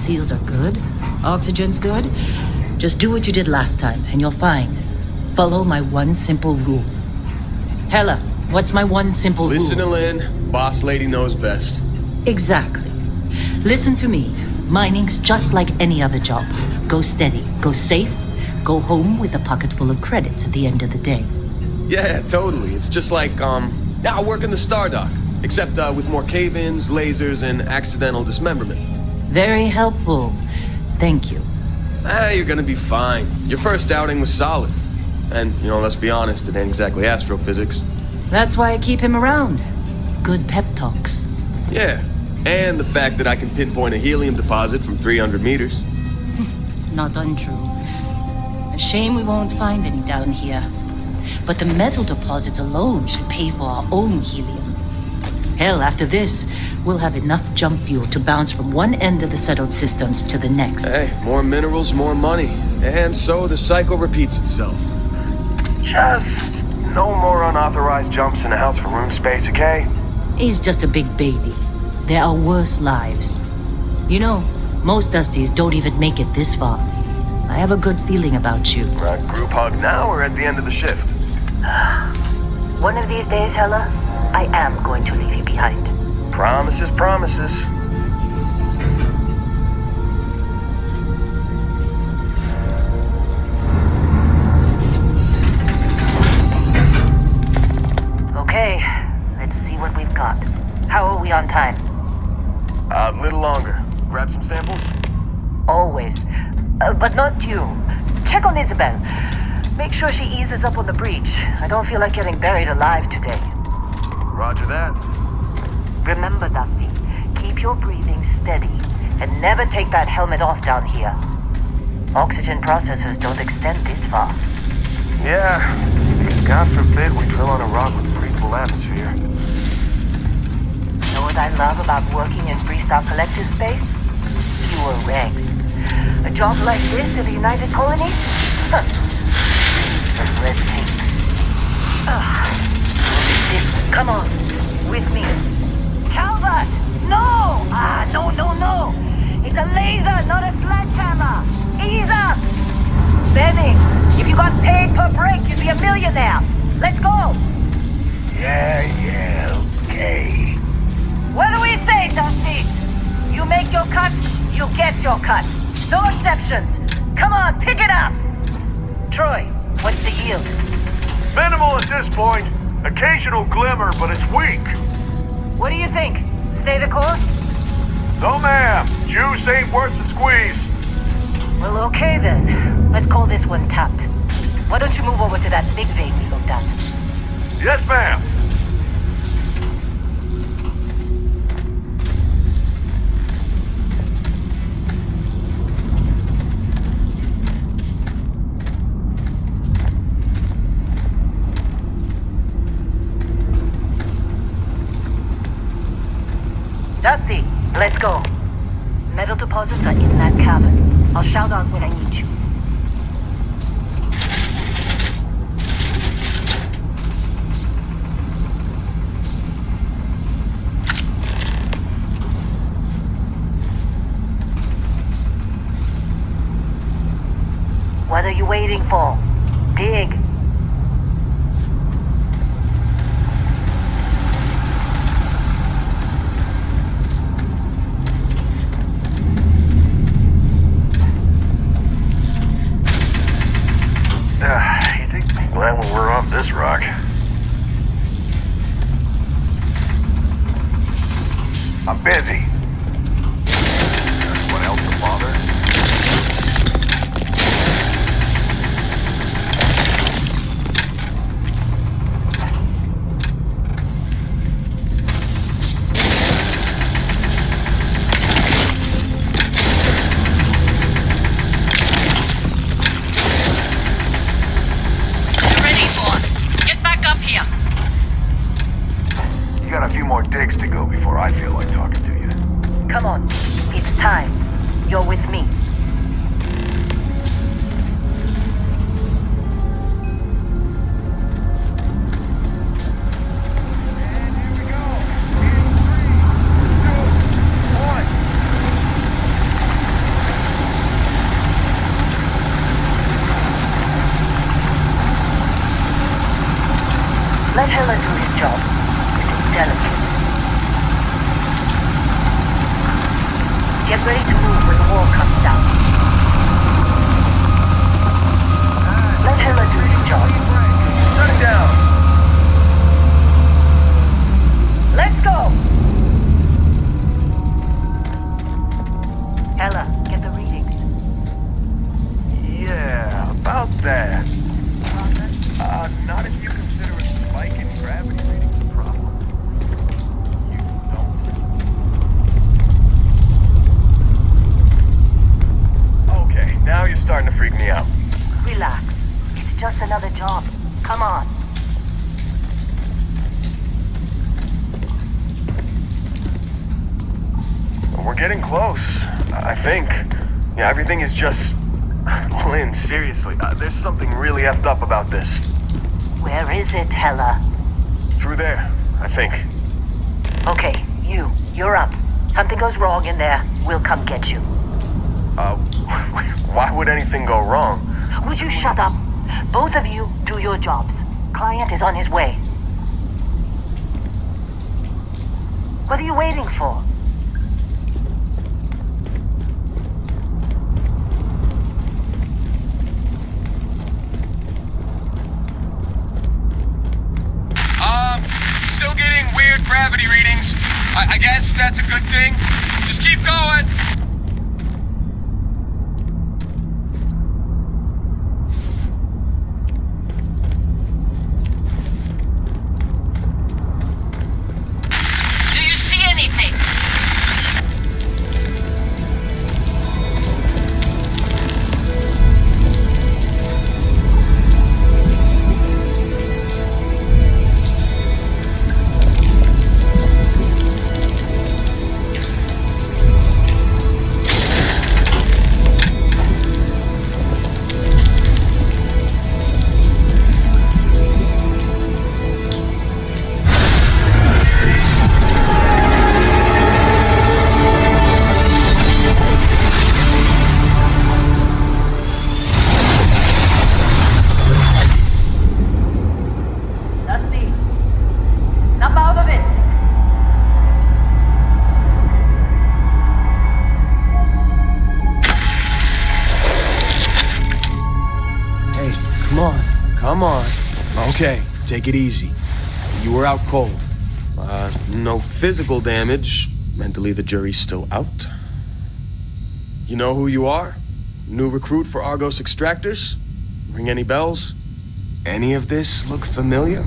seals are good, oxygen's good, just do what you did last time, and you're fine. Follow my one simple rule. Hella, what's my one simple rule? Listen to Lynn. Boss lady knows best. Exactly. Listen to me. Mining's just like any other job. Go steady, go safe, go home with a pocket full of credits at the end of the day. Yeah, totally. It's just like, I work in the Stardock. Except with more cave-ins, lasers, and accidental dismemberment. Very helpful. Thank you. You're gonna be fine. Your first outing was solid. And, let's be honest, it ain't exactly astrophysics. That's why I keep him around. Good pep talks. Yeah, and the fact that I can pinpoint a helium deposit from 300 meters. Not untrue. A shame we won't find any down here. But the metal deposits alone should pay for our own helium. Hell, after this, we'll have enough jump fuel to bounce from one end of the settled systems to the next. Hey, more minerals, more money. And so the cycle repeats itself. Just no more unauthorized jumps in the house for room space, okay? He's just a big baby. There are worse lives. Most Dusties don't even make it this far. I have a good feeling about you. Group hug now or at the end of the shift? One of these days, Hella, I am going to leave you behind. Promises, promises. Okay, let's see what we've got. How are we on time? A little longer. Grab some samples? Always. But not you. Check on Isabel. Make sure she eases up on the breach. I don't feel like getting buried alive today. Roger that. Remember, Dusty, keep your breathing steady and never take that helmet off down here. Oxygen processors don't extend this far. Yeah, because God forbid we drill on a rock with breathable atmosphere. Know what I love about working in Freestar Collective space? Fewer regs. A job like this in the United Colonies? Some red tape. Come on, with me. Calvert! No! No. It's a laser, not a sledgehammer. Ease up! Benny, if you got paid per break, you'd be a millionaire. Let's go! Yeah, okay. What do we say, Dusty? You make your cut, you get your cut. No exceptions. Come on, pick it up! Troy, what's the yield? Minimal at this point. Occasional glimmer, but it's weak. What do you think? Stay the course? No, ma'am. Juice ain't worth the squeeze. Well, okay then. Let's call this one tapped. Why don't you move over to that big vein we looked at? Yes, ma'am. Dusty, let's go. Metal deposits are in that cavern. I'll shout out when I need you. What are you waiting for? Dig. You think I'm glad when we're off this rock. I'm busy. What else to bother? You got a few more digs to go before I feel like talking to you. Come on. It's time. You're with me. Let Hela do his job. This is delicate. Get ready to move when the wall comes down. Let Hela do his job. Shut it down. Let's go! Hela, get the readings. Yeah, about that. Not if you consider a spike in gravity readings a problem. You don't. Okay, now you're starting to freak me out. Relax. It's just another job. Come on. We're getting close, I think. Yeah, everything is just... Lynn, seriously, there's something really effed up about this. Where is it, Hela? Through there, I think. Okay, you're up. Something goes wrong in there, we'll come get you. Why would anything go wrong? Would you shut up? Both of you, do your jobs. Client is on his way. What are you waiting for? Still getting weird gravity readings. I guess that's a good thing. Just keep going. Do you see anything? Dusty, snap out of it. Hey, come on. Come on. Okay, take it easy. You were out cold. No physical damage. Mentally, the jury's still out. You know who you are? New recruit for Argos Extractors? Ring any bells? Any of this look familiar?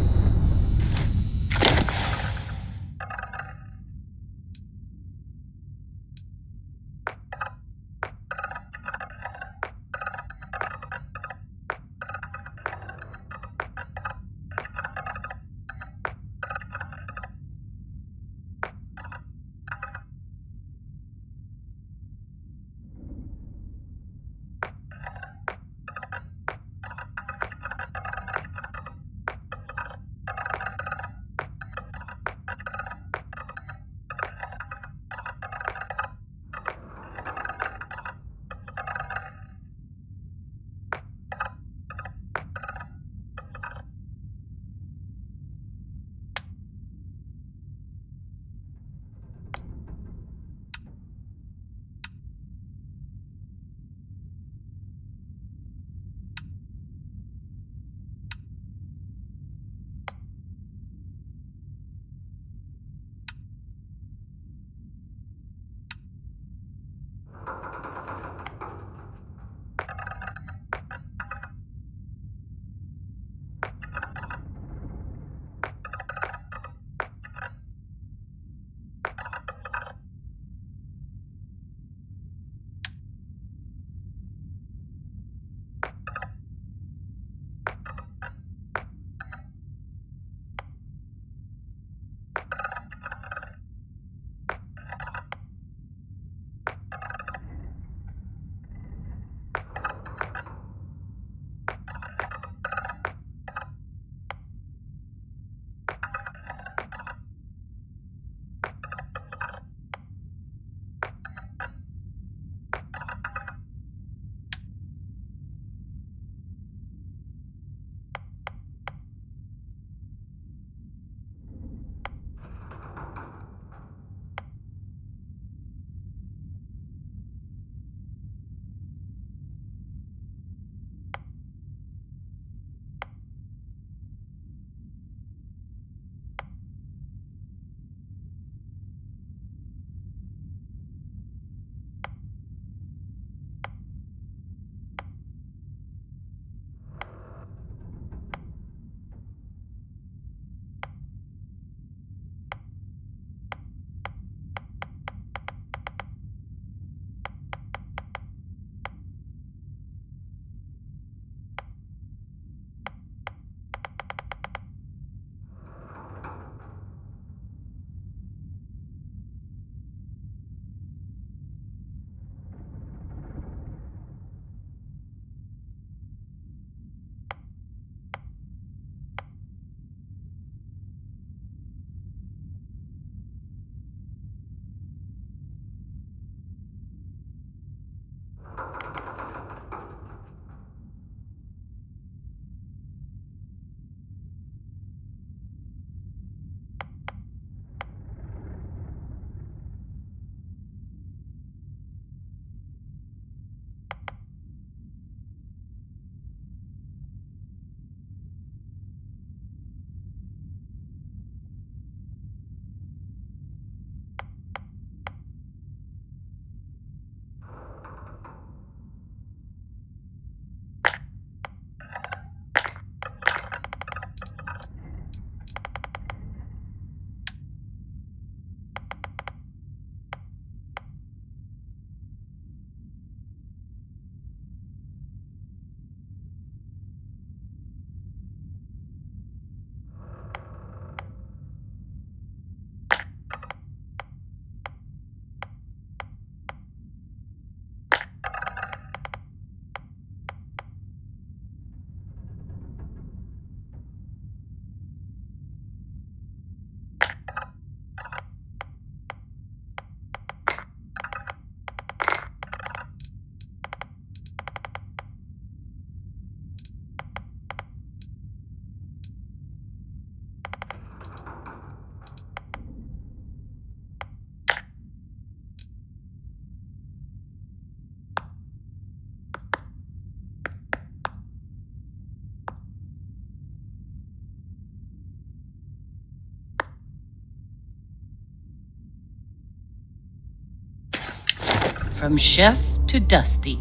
From chef to Dusty.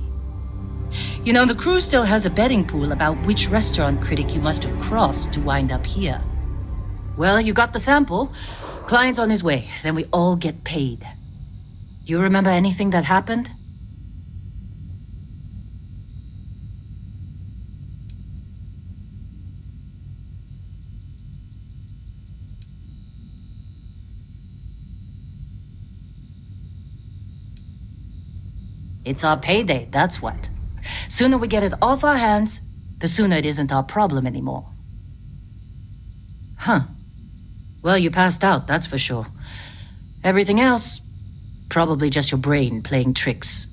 You know, the crew still has a betting pool about which restaurant critic you must have crossed to wind up here. Well, you got the sample. Client's on his way, then we all get paid. You remember anything that happened? It's our payday, that's what. Sooner we get it off our hands, the sooner it isn't our problem anymore. Huh. Well, you passed out, that's for sure. Everything else, probably just your brain playing tricks.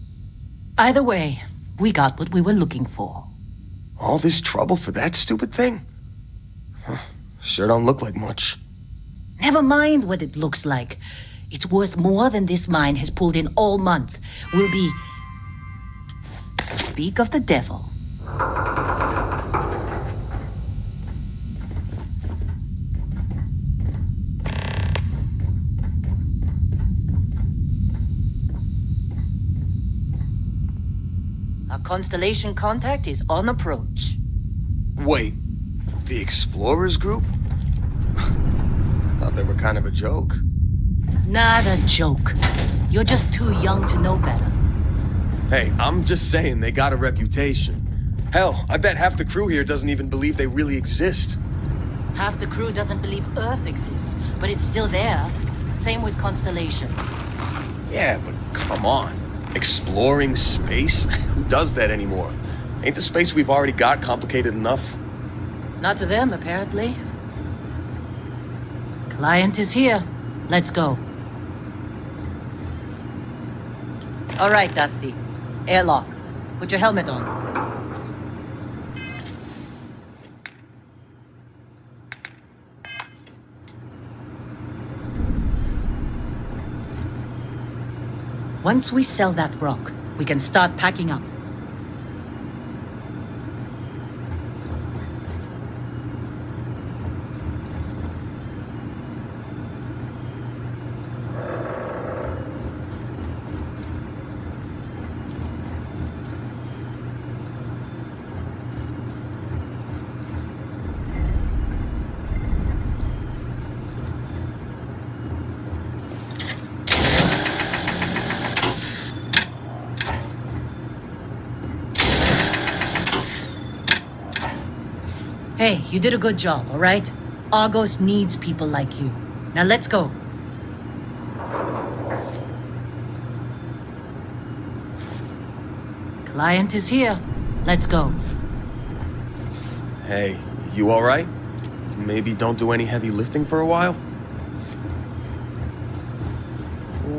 Either way, we got what we were looking for. All this trouble for that stupid thing? Huh. Sure don't look like much. Never mind what it looks like. It's worth more than this mine has pulled in all month. We'll be... Speak of the devil. Our constellation contact is on approach. Wait, the Explorers group? I thought they were kind of a joke. Not a joke. You're just too young to know better. Hey, I'm just saying they got a reputation. Hell, I bet half the crew here doesn't even believe they really exist. Half the crew doesn't believe Earth exists, but it's still there. Same with Constellation. Yeah, but come on. Exploring space? Who does that anymore? Ain't the space we've already got complicated enough? Not to them, apparently. Client is here. Let's go. All right, Dusty. Airlock. Put your helmet on. Once we sell that rock, we can start packing up. Hey, you did a good job, all right? Argos needs people like you. Now let's go. Client is here. Let's go. Hey, you alright? Maybe don't do any heavy lifting for a while?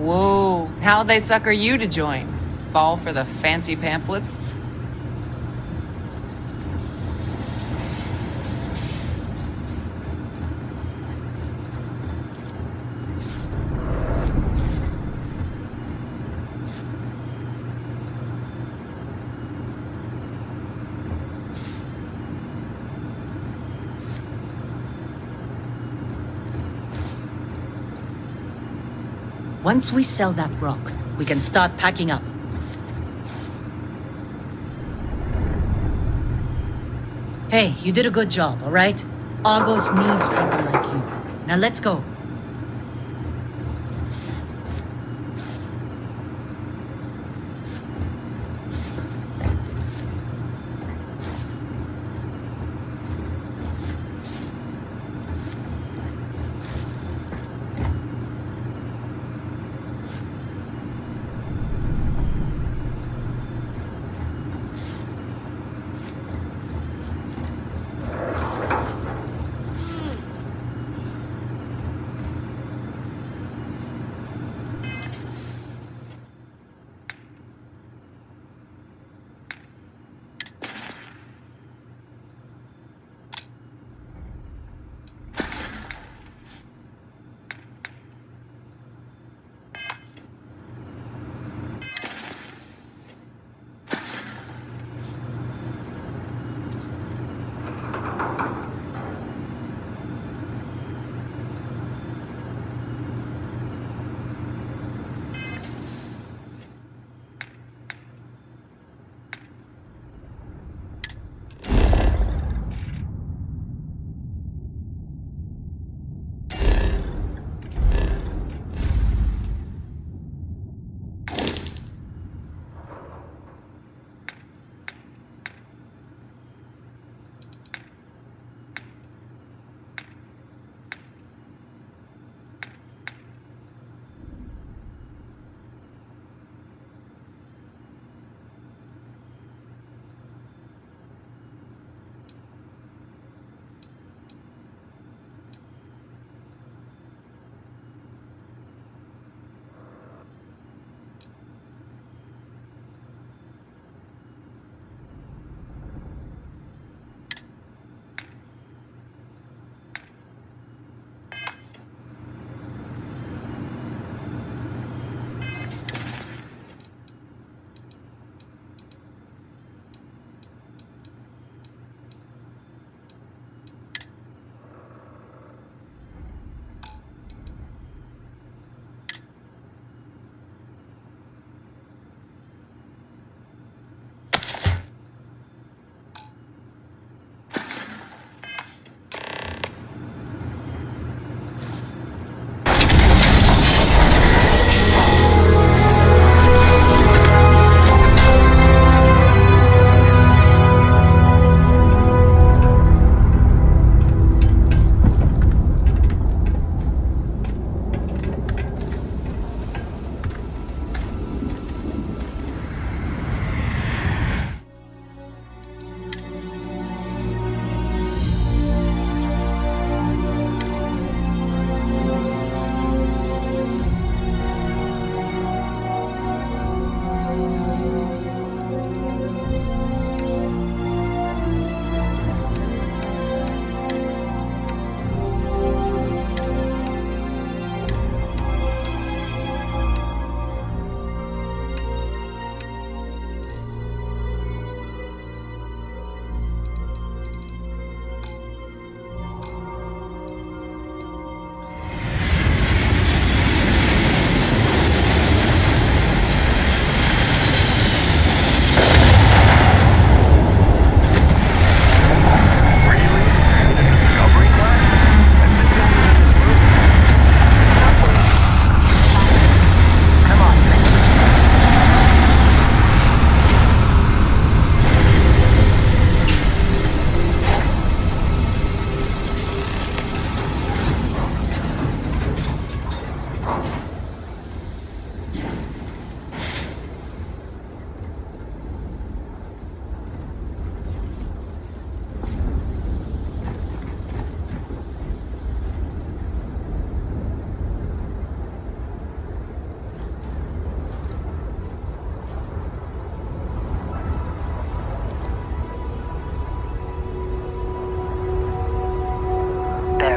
Whoa, how'd they sucker you to join? Fall for the fancy pamphlets? Once we sell that rock, we can start packing up. Hey, you did a good job, all right? Argos needs people like you. Now let's go.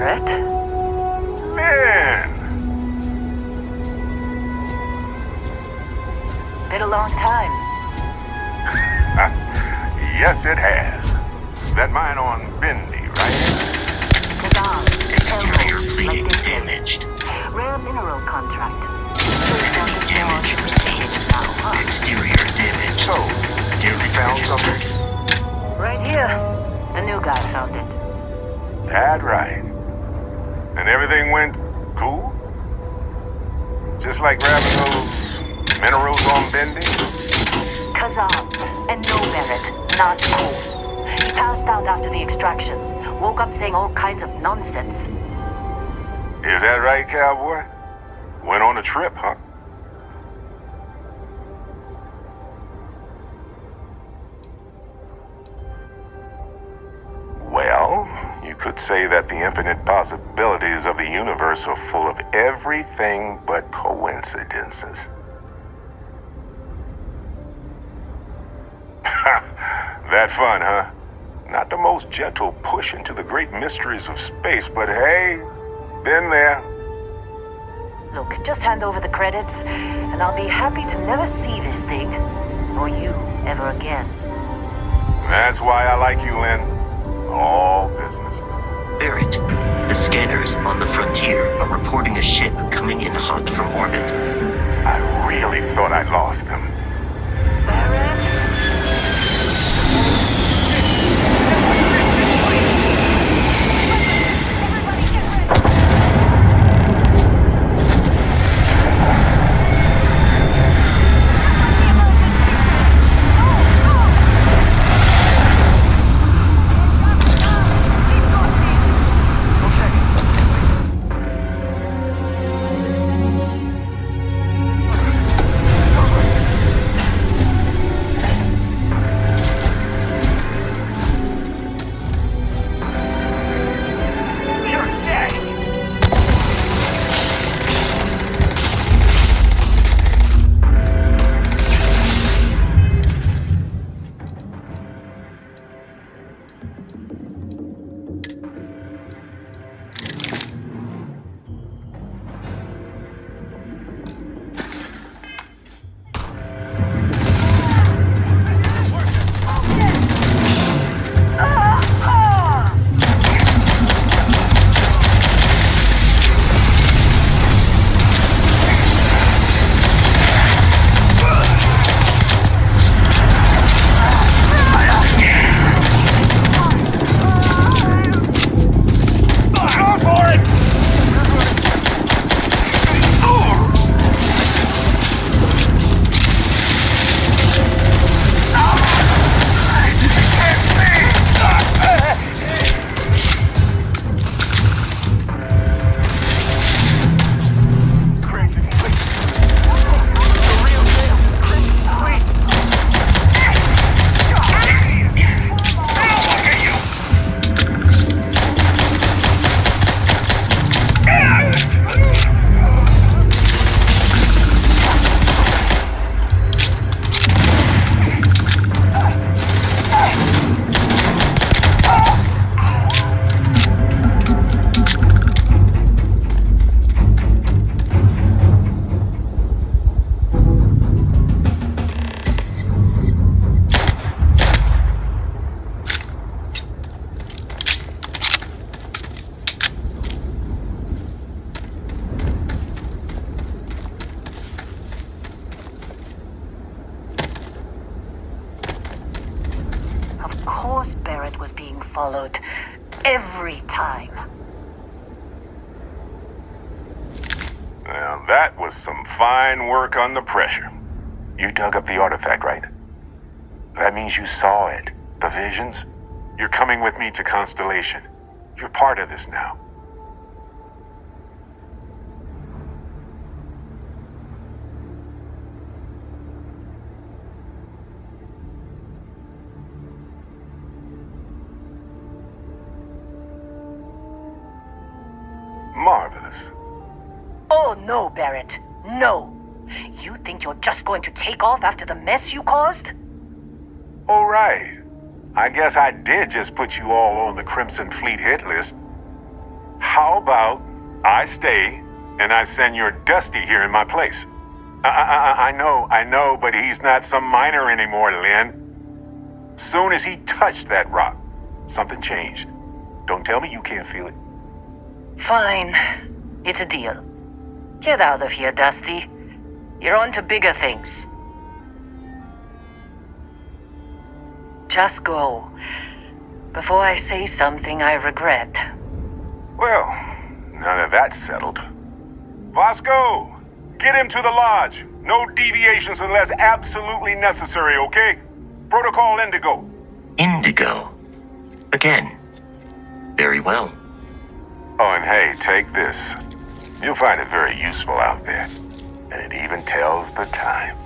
Barrett. Man! Been a long time. Yes, it has. That mine on Bendy, right? Exterior plating damaged. Rare mineral contract. Damage received. Exterior damage. So, you found something? Right here. The new guy found it. That right. And everything went cool? Just like grabbing those minerals on Bendy? Kazan. And no, Barrett. Not cool. He passed out after the extraction. Woke up saying all kinds of nonsense. Is that right, cowboy? Went on a trip, huh? Well, you could say that the infinite possibilities of the universe are full of everything but coincidences. That fun, huh? Not the most gentle push into the great mysteries of space, but hey, been there. Look, just hand over the credits, and I'll be happy to never see this thing, or you, ever again. That's why I like you, Lynn. All business. Barrett, the scanners on the frontier are reporting a ship coming in hot from orbit. I really thought I lost them. Barrett? Of course Barrett was being followed. Every time. Now that was some fine work under pressure. You dug up the artifact, right? That means you saw it. The visions? You're coming with me to Constellation. You're part of this now. Marvelous. Oh no, Barrett. No. You think you're just going to take off after the mess you caused? All right. I guess I did just put you all on the Crimson Fleet hit list. How about I stay and I send your Dusty here in my place? I know, but he's not some miner anymore, Lynn. Soon as he touched that rock, something changed. Don't tell me you can't feel it. Fine. It's a deal. Get out of here, Dusty. You're on to bigger things. Just go. Before I say something I regret. Well, now that that's settled. Vasco, get him to the lodge. No deviations unless absolutely necessary, okay? Protocol Indigo. Indigo. Again. Very well. Oh, and hey, take this. You'll find it very useful out there. And it even tells the time.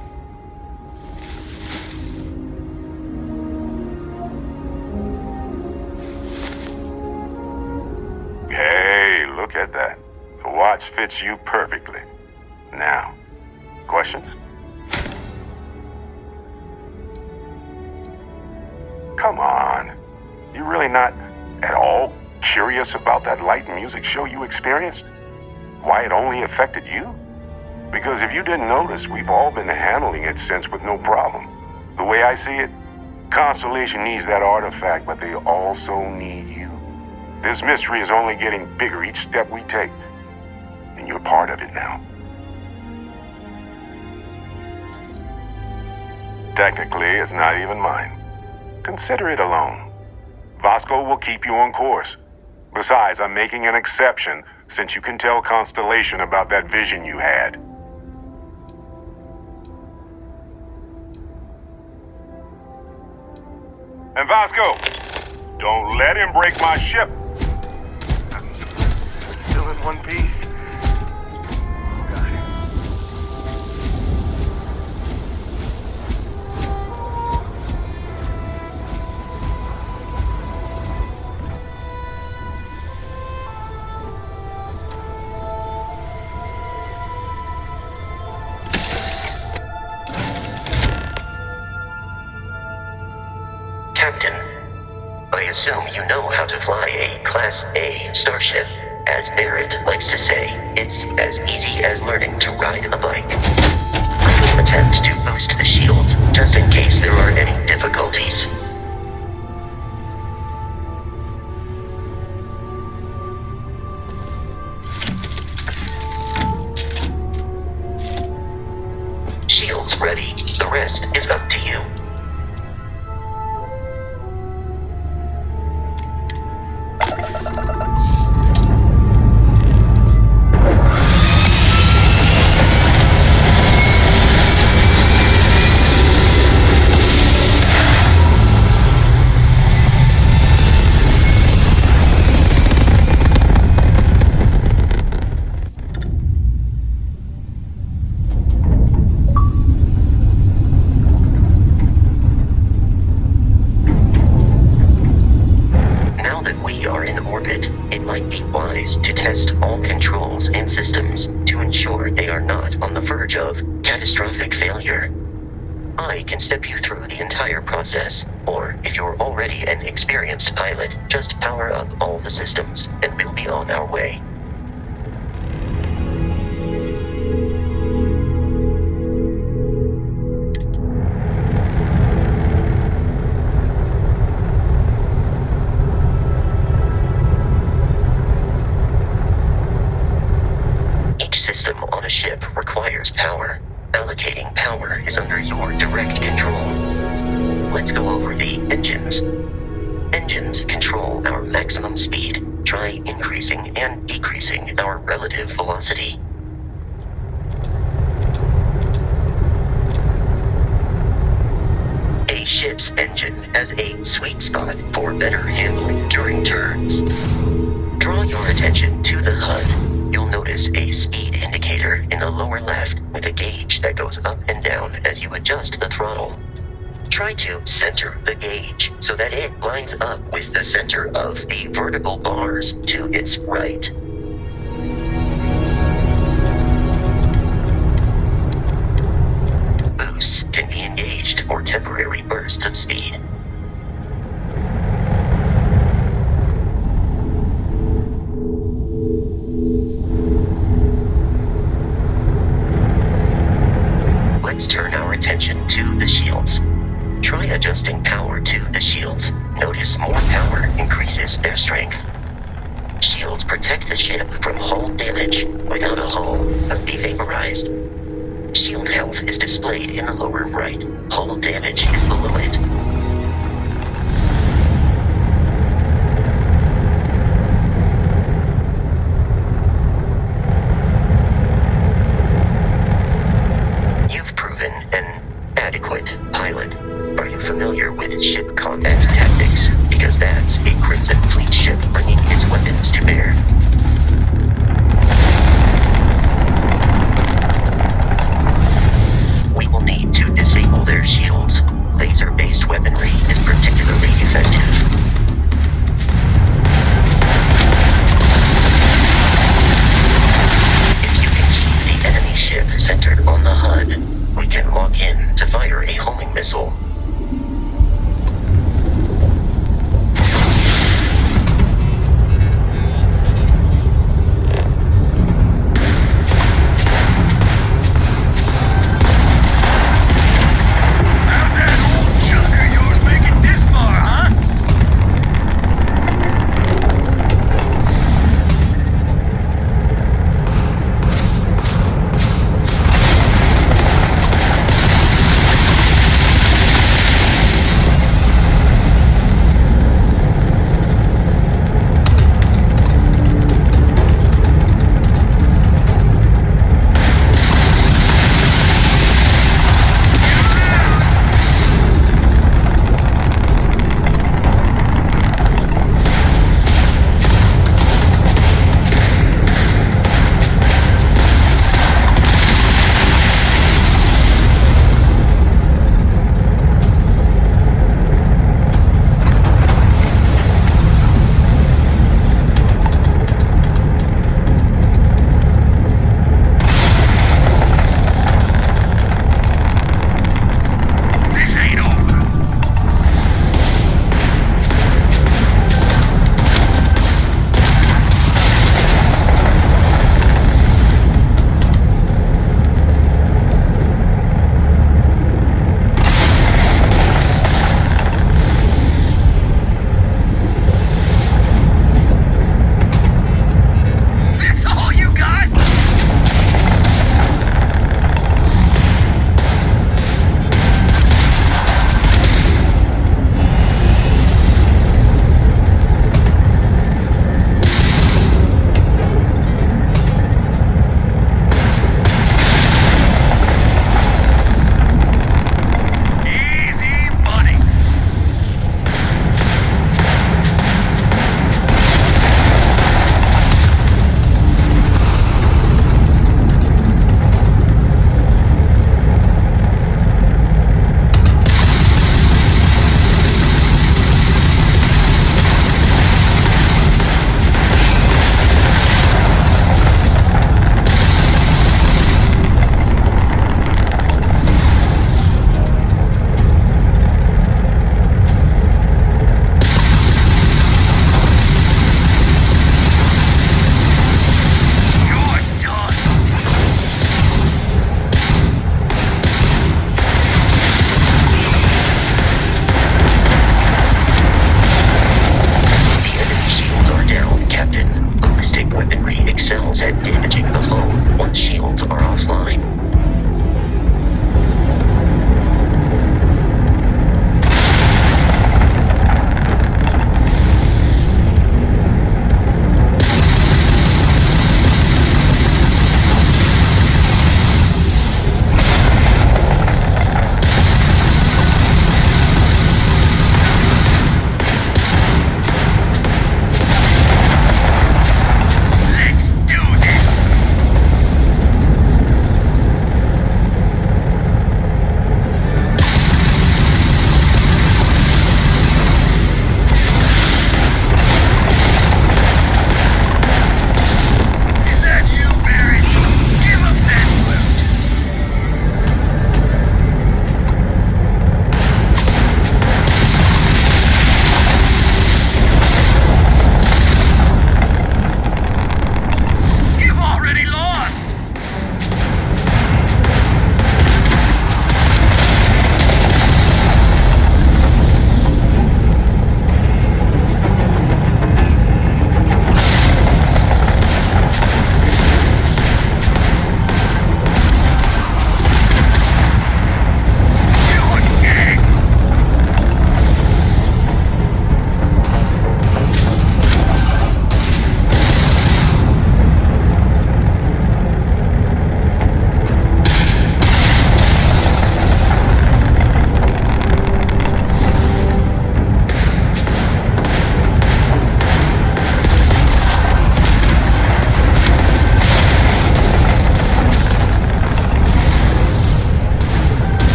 Hey, look at that. The watch fits you perfectly. Now, questions? Come on. You really not at all curious about that light and music show you experienced? Why it only affected you? Because if you didn't notice, we've all been handling it since with no problem. The way I see it, Constellation needs that artifact, but they also need you. This mystery is only getting bigger each step we take, and you're part of it now. Technically, it's not even mine. Consider it alone. Vasco will keep you on course. Besides, I'm making an exception since you can tell Constellation about that vision you had. And Vasco, don't let him break my ship. Still in one piece. Got it. Captain, I assume you know how to fly a Class A starship. As Barrett likes to say, it's as easy as learning to ride a bike. I will attempt to boost the shields, just in case there are any difficulties. Shields ready. The rest is up to you. It might be wise to test all controls and systems to ensure they are not on the verge of catastrophic failure. I can step you through the entire process, or if you're already an experienced pilot, just power up all the systems and we'll be on our way. Requires power. Allocating power is under your direct control. Let's go over the engines. Engines control our maximum speed. Try increasing and decreasing our relative velocity. A ship's engine has a sweet spot for better handling during turns. Draw your attention to the HUD. You'll notice a speed indicator in the lower left with a gauge that goes up and down as you adjust the throttle. Try to center the gauge so that it lines up with the center of the vertical bars to its right. Boosts can be engaged for temporary bursts of speed. shields protect the ship from hull damage. Without a hull, be vaporized. Shield health is displayed in the lower right. Hull damage is below it. You've proven an adequate pilot. Are you familiar with ship combat tactics? Because that's a Crimson Fleet ship bringing its weapons to bear. We will need to disable their shields. Laser-based weaponry is particularly effective. If you can keep the enemy ship centered on the HUD, we can lock in to fire a homing missile.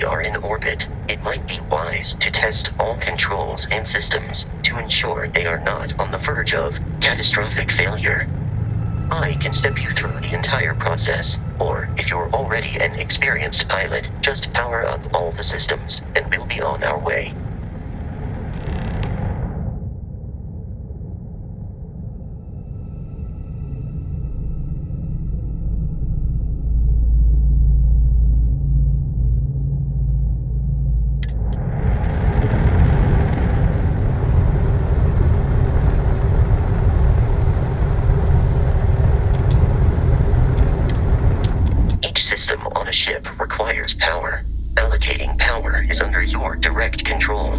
we are in orbit, it might be wise to test all controls and systems to ensure they are not on the verge of catastrophic failure. I can step you through the entire process, or if you're already an experienced pilot, just power up all the systems, and we'll be on our way. Requires power. Allocating power is under your direct control.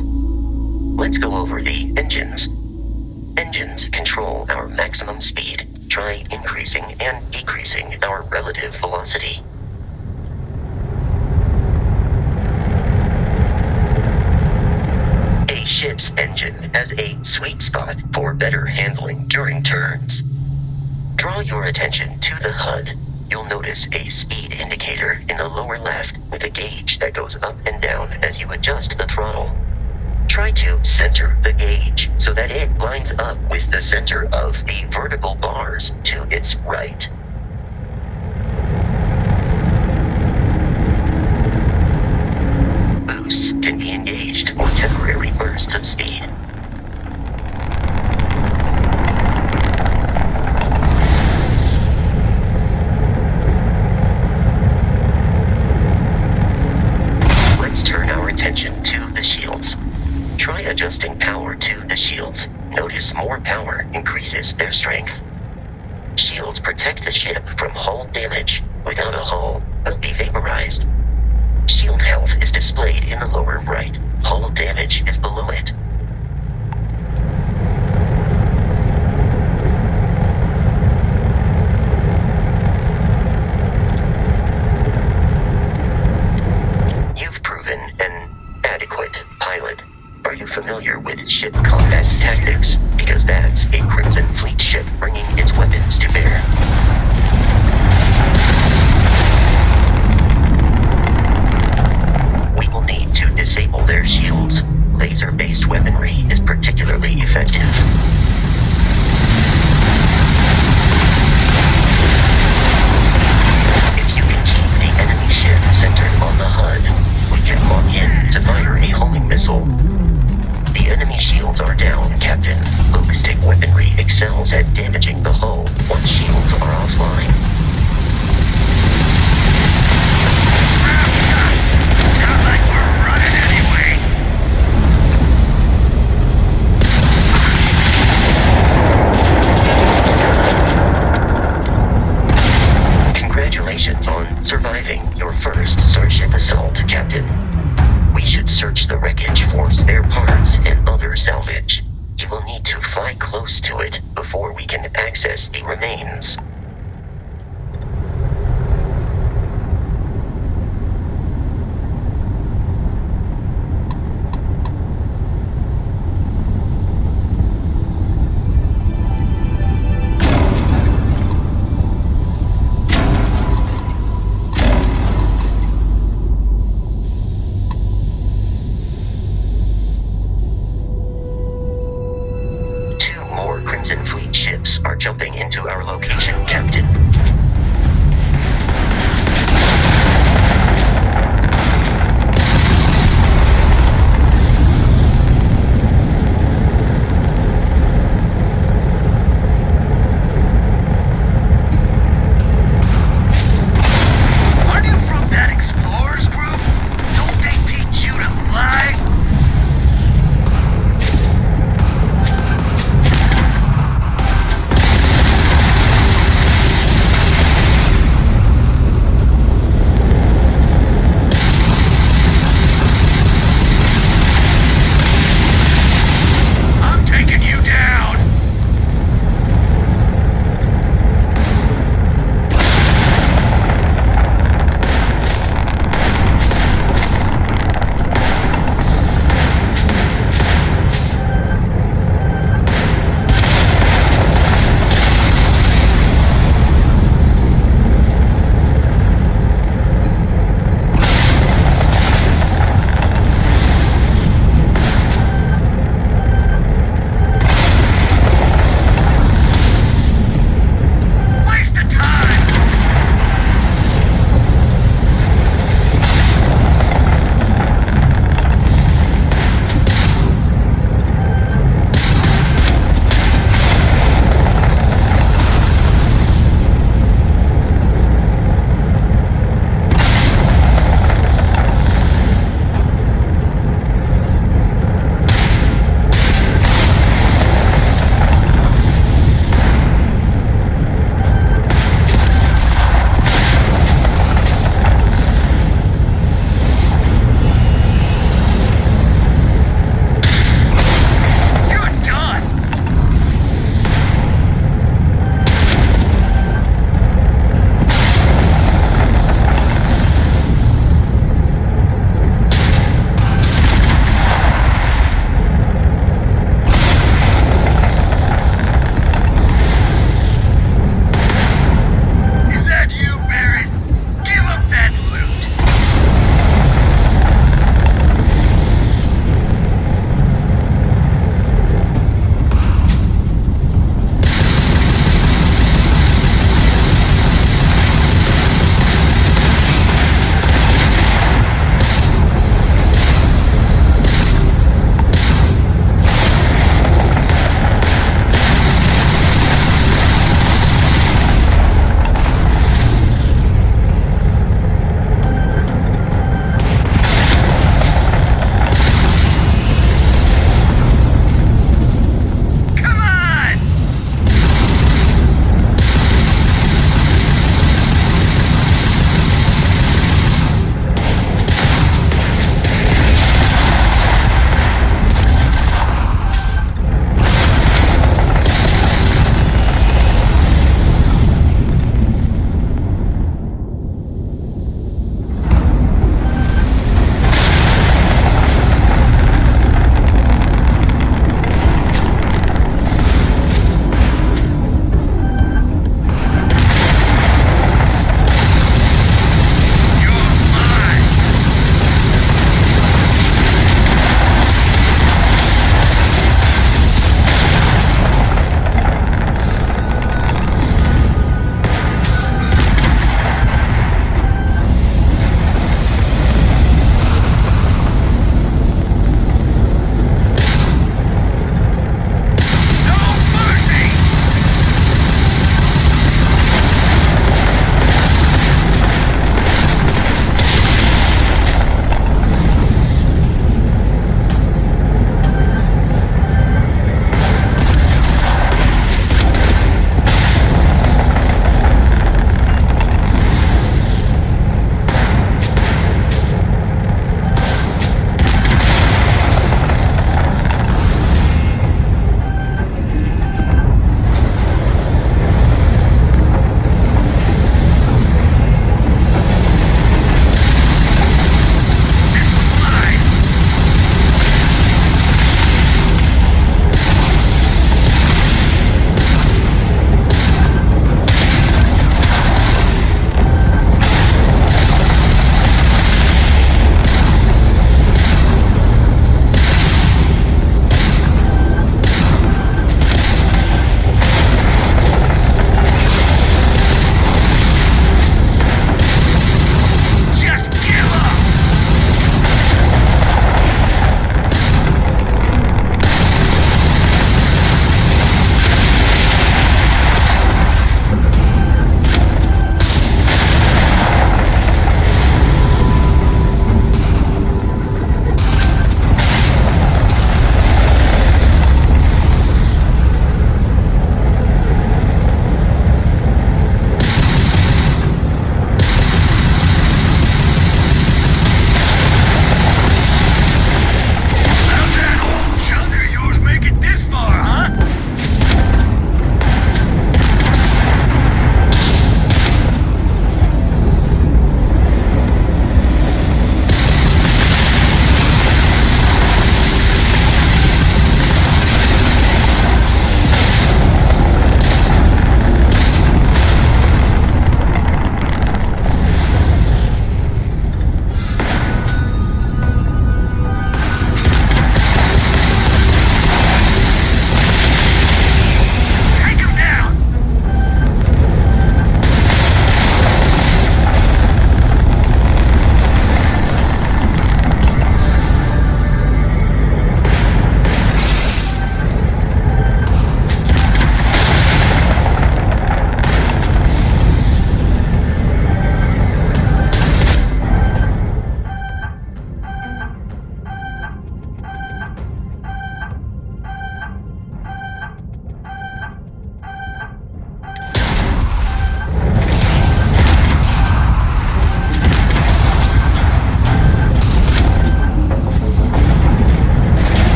Let's go over the engines. Engines control our maximum speed. Try increasing and decreasing our relative velocity. A ship's engine has a sweet spot for better handling during turns. Draw your attention to the HUD. You'll notice a speed indicator in the lower left with a gauge that goes up and down as you adjust the throttle. Try to center the gauge so that it lines up with the center of the vertical bars to its right. Boosts can be engaged for temporary bursts of speed. Attention to the shields. Try adjusting power to the shields. Notice more power increases their strength. Shields protect the ship from hull damage. Without a hull, it'll be vaporized. Shield health is displayed in the lower right. Hull damage is below it. Familiar with ship combat tactics, because that's a Crimson Fleet ship bringing its weapons to bear. We will need to disable their shields. Laser-based weaponry is particularly effective. If you can keep the enemy ship centered on the HUD, we can lock in to fire a homing missile. The enemy shields are down, Captain. Logistic weaponry excels at damaging the hull once shields are offline. Sounds like we're running anyway. Congratulations on surviving your first Starship assault, Captain. We should search the wreckage for spare parts and other salvage. You will need to fly close to it before we can access the remains. Crimson Fleet ships are jumping into our location,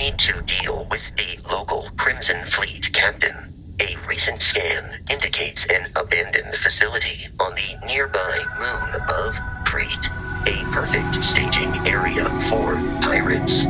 need to deal with the local Crimson Fleet captain. A recent scan indicates an abandoned facility on the nearby moon of Crete. A perfect staging area for pirates.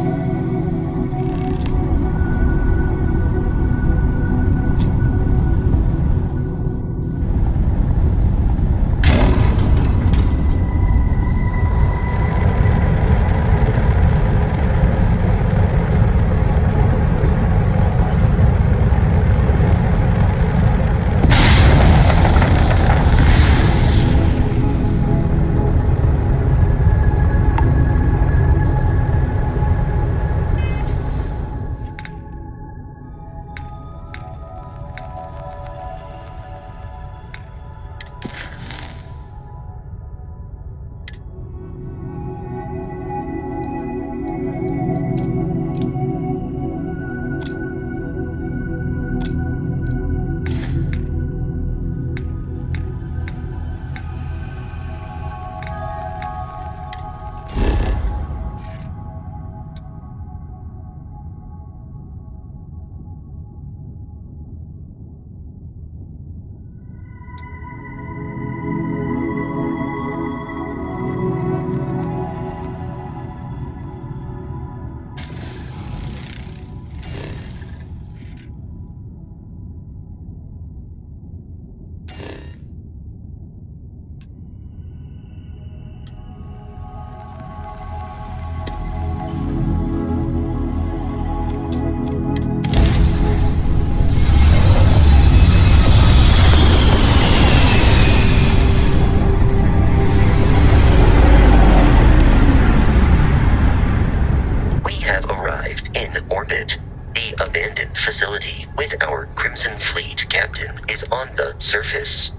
Facility with our Crimson Fleet captain is on the surface.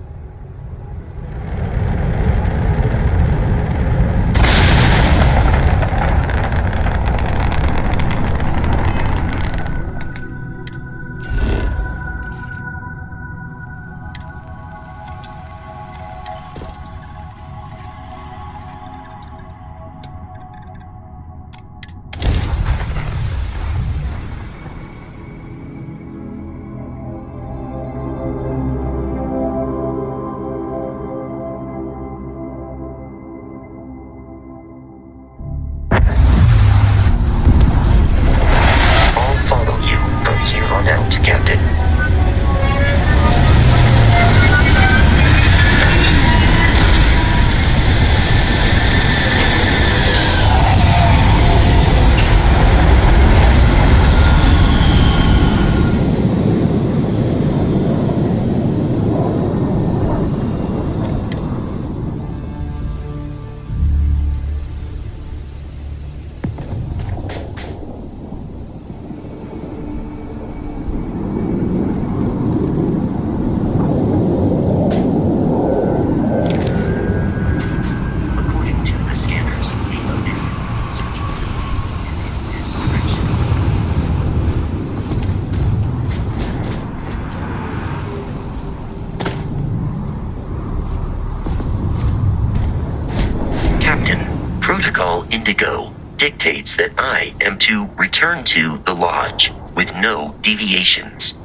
Protocol Indigo dictates that I am to return to the Lodge with no deviations.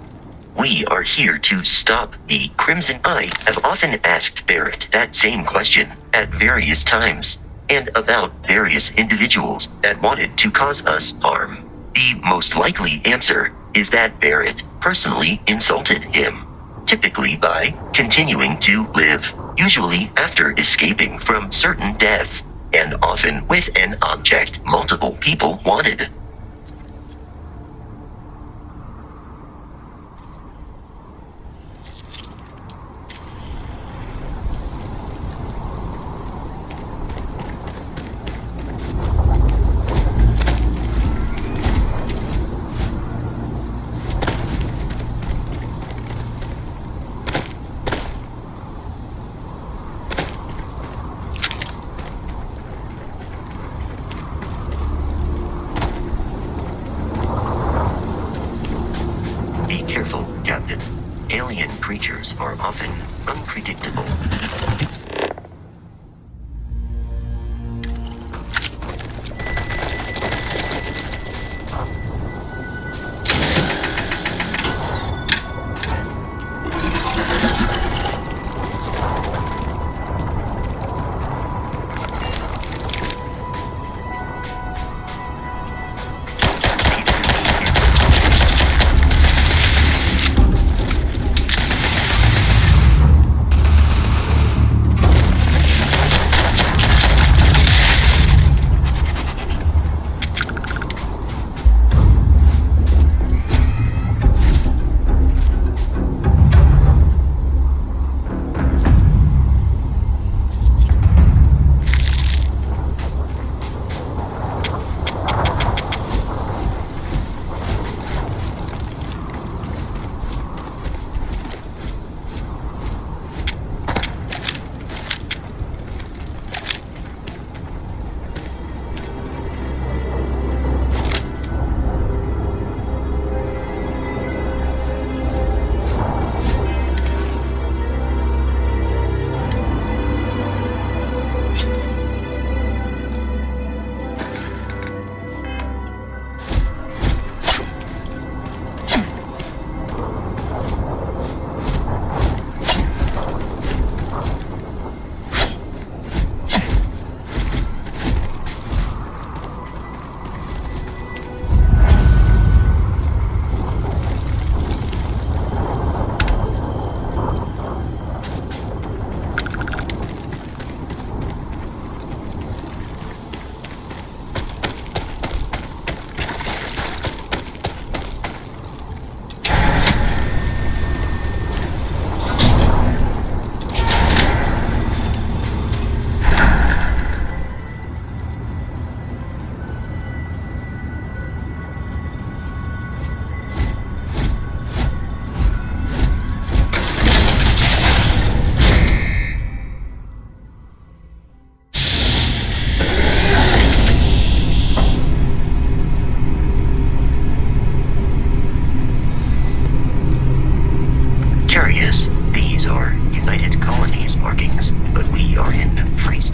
We are here to stop the Crimson. I have often asked Barrett that same question at various times, and about various individuals that wanted to cause us harm. The most likely answer is that Barrett personally insulted him, typically by continuing to live, usually after escaping from certain death, and often with an object multiple people wanted. Be careful, Captain. Alien creatures are often unpredictable.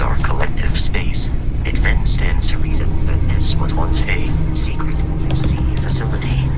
our collective space, it then stands to reason that this was once a secret UC facility.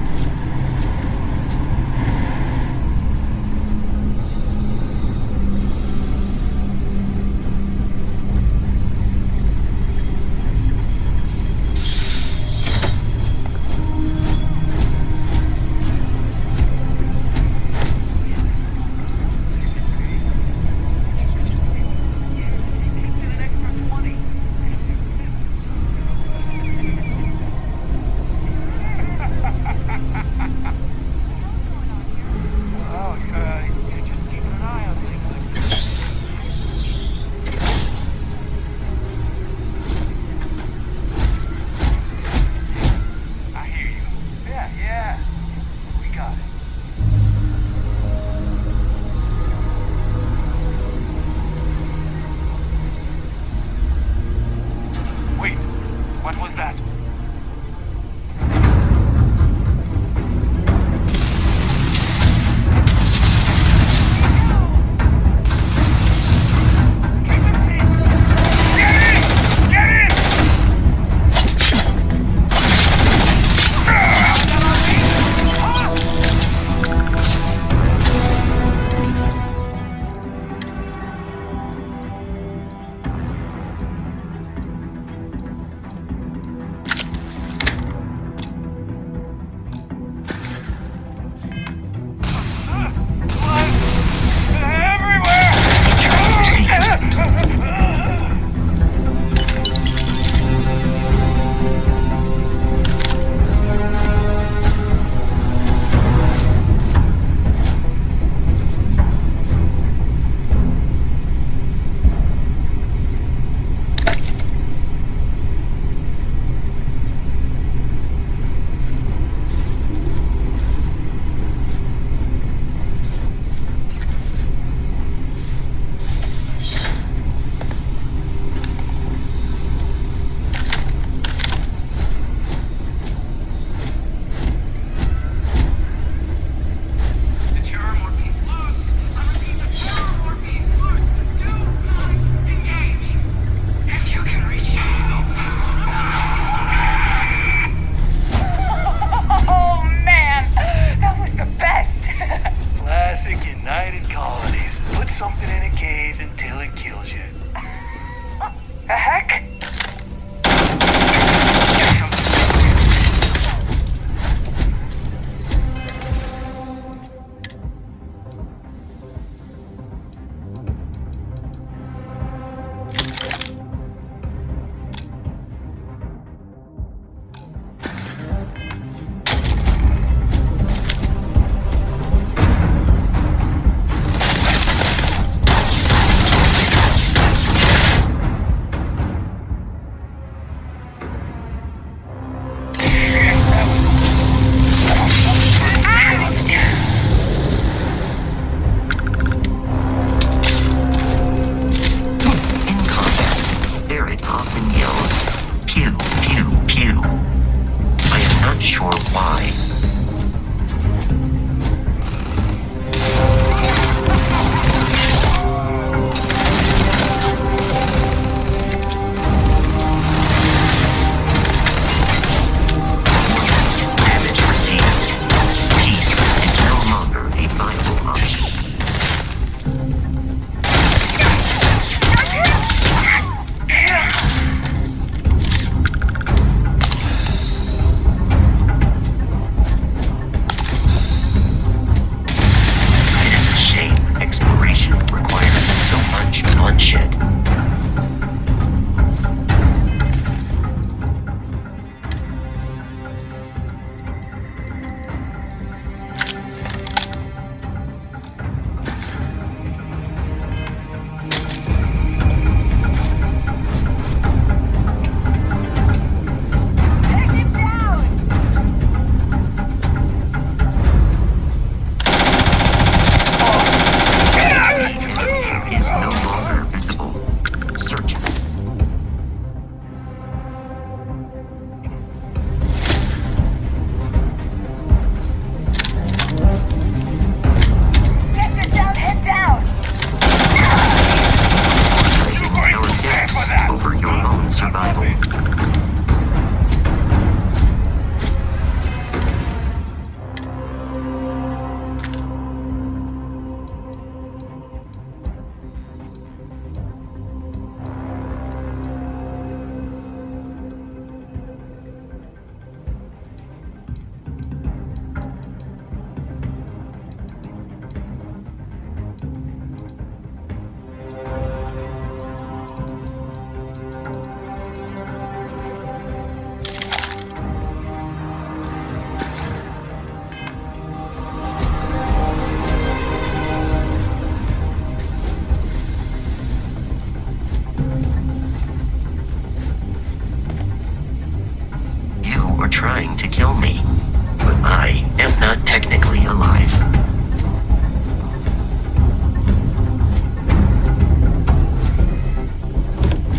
technically alive.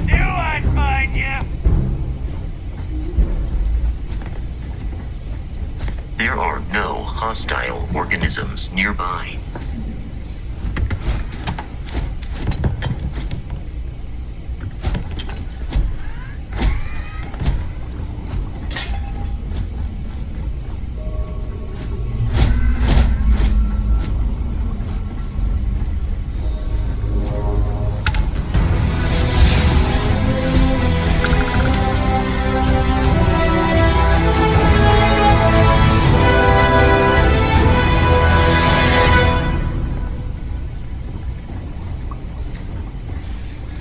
Knew I'd find you! There are no hostile organisms nearby.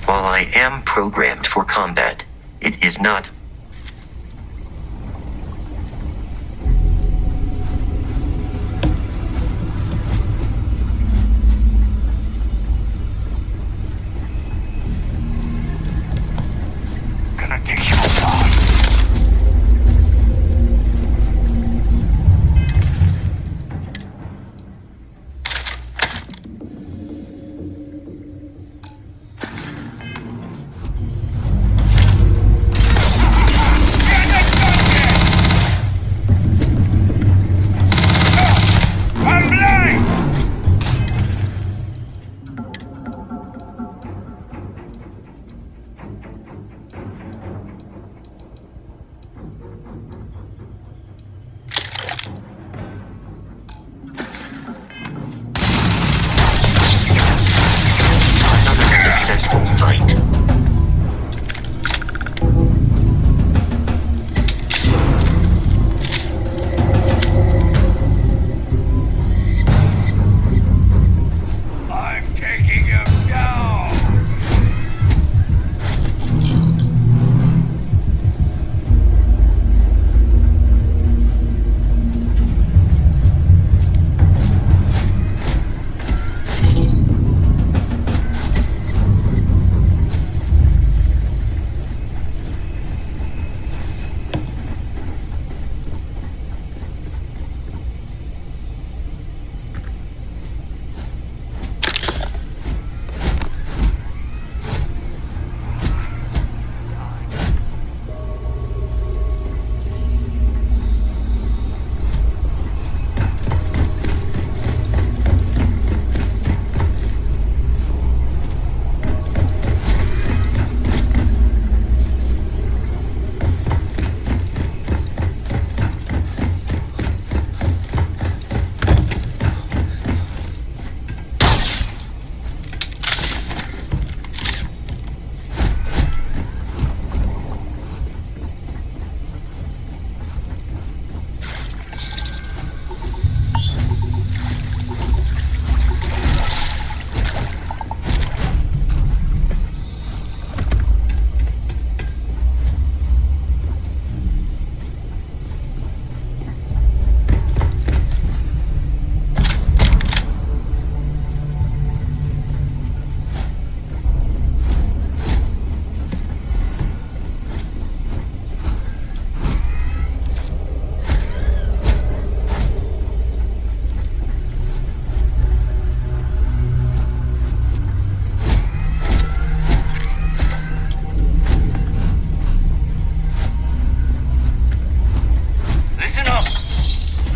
While I am programmed for combat, it is not. Gonna take you apart. I'm blind! Another successful fight. I'm taking him down! Listen up!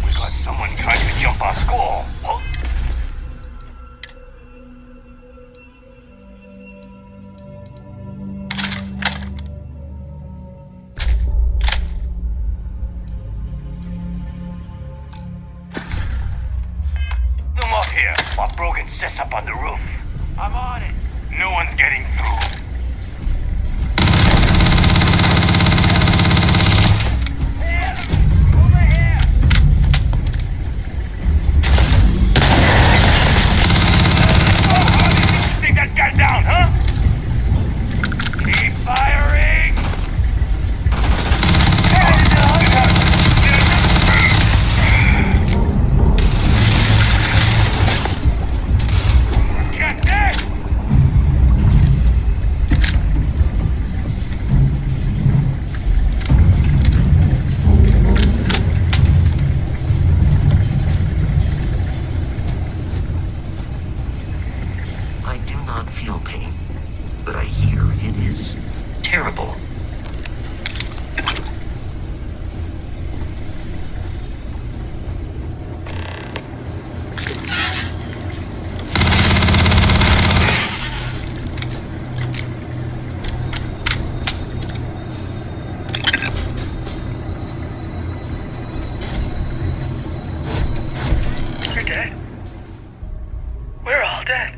We got someone trying to jump our score. No more here while Brogan sets up on the roof. I'm on it. No one's getting through. Here! Over here! Oh, how did you think that guy down, huh? Keep firing! Get there! dead. We're all dead.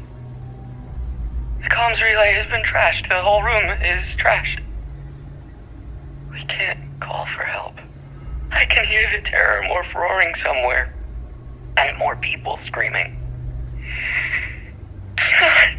The comms relay has been trashed. The whole room is trashed. We can't call for help. I can hear the terror morph roaring somewhere. And more people screaming. God.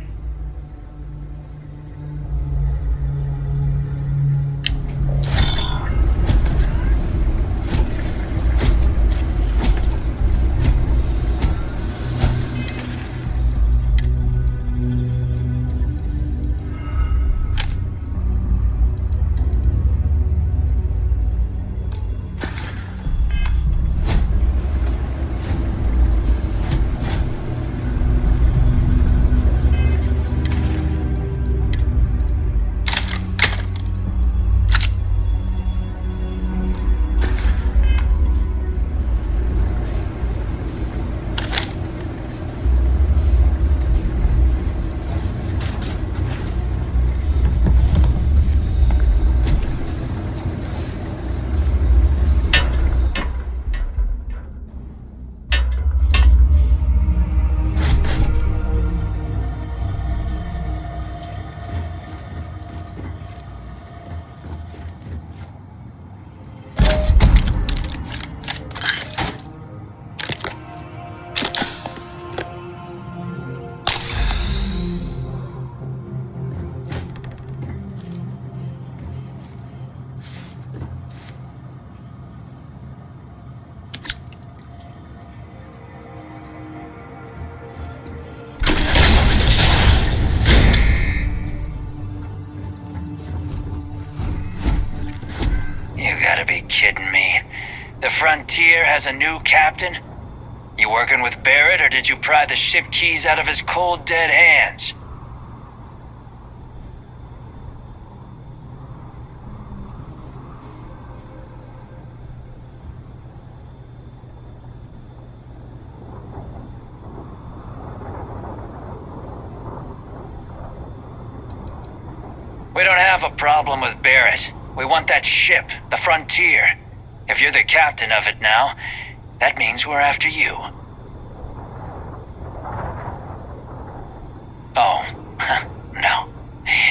You gotta be kidding me. The Frontier has a new captain? You working with Barrett, or did you pry the ship keys out of his cold, dead hands? We don't have a problem with Barrett. We want that ship, the Frontier. If you're the captain of it now, that means we're after you. Oh, no.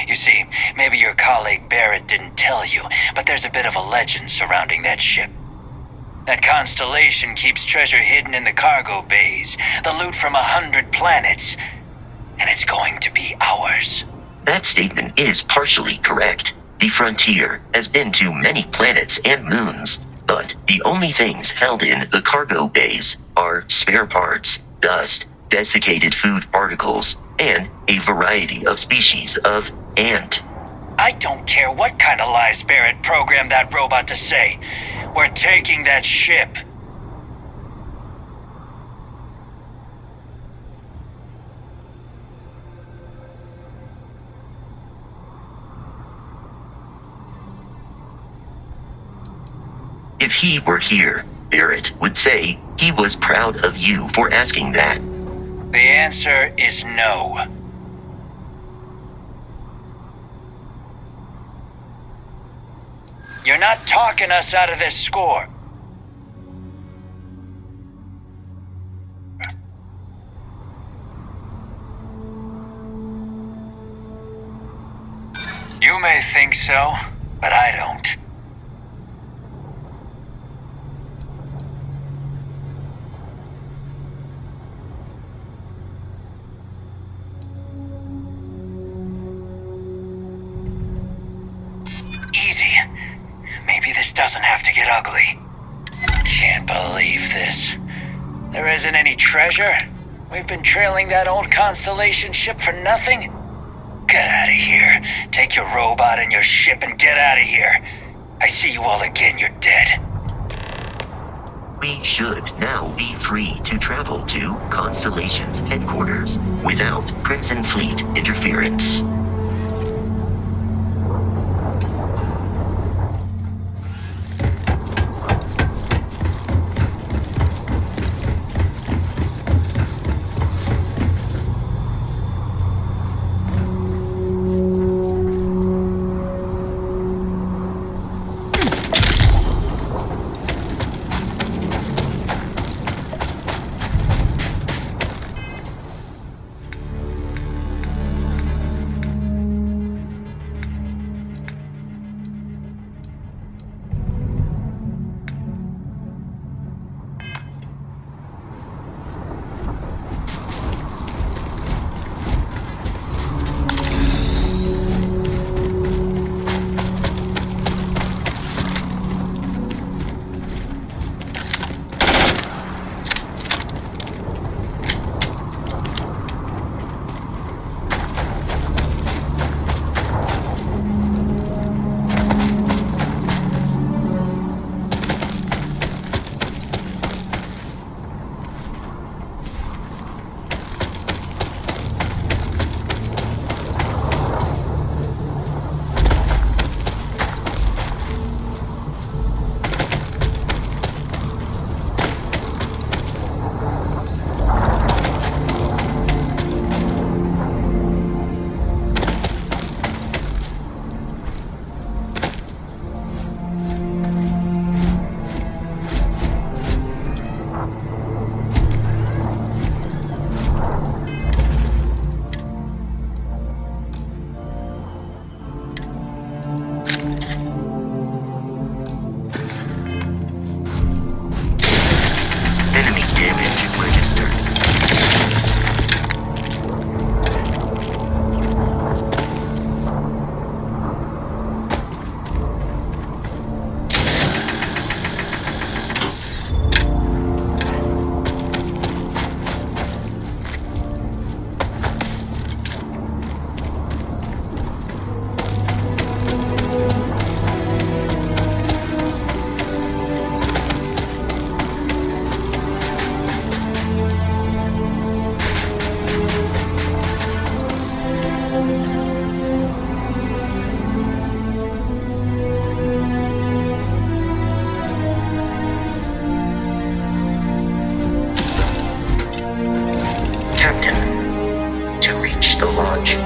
You see, maybe your colleague Barrett didn't tell you, but there's a bit of a legend surrounding that ship. That constellation keeps treasure hidden in the cargo bays, the loot from 100 planets, and it's going to be ours. That statement is partially correct. The Frontier has been to many planets and moons, but the only things held in the cargo bays are spare parts, dust, desiccated food particles, and a variety of species of ant. I don't care what kind of lies Barrett programmed that robot to say. We're taking that ship. If he were here, Barrett would say he was proud of you for asking that. The answer is no. You're not talking us out of this score. You may think so, but I don't. Easy. Maybe this doesn't have to get ugly. Can't believe this. There isn't any treasure. We've been trailing that old Constellation ship for nothing. Get out of here. Take your robot and your ship and get out of here. I see you all again, you're dead. We should now be free to travel to Constellation's headquarters without Crimson Fleet interference.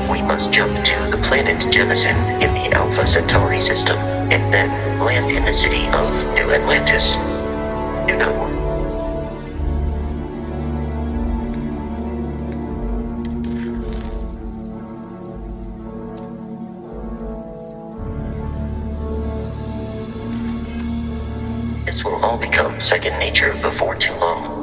we must jump to the planet Jemison in the Alpha Centauri system, and then land in the city of New Atlantis. You know. This will all become second nature before too long.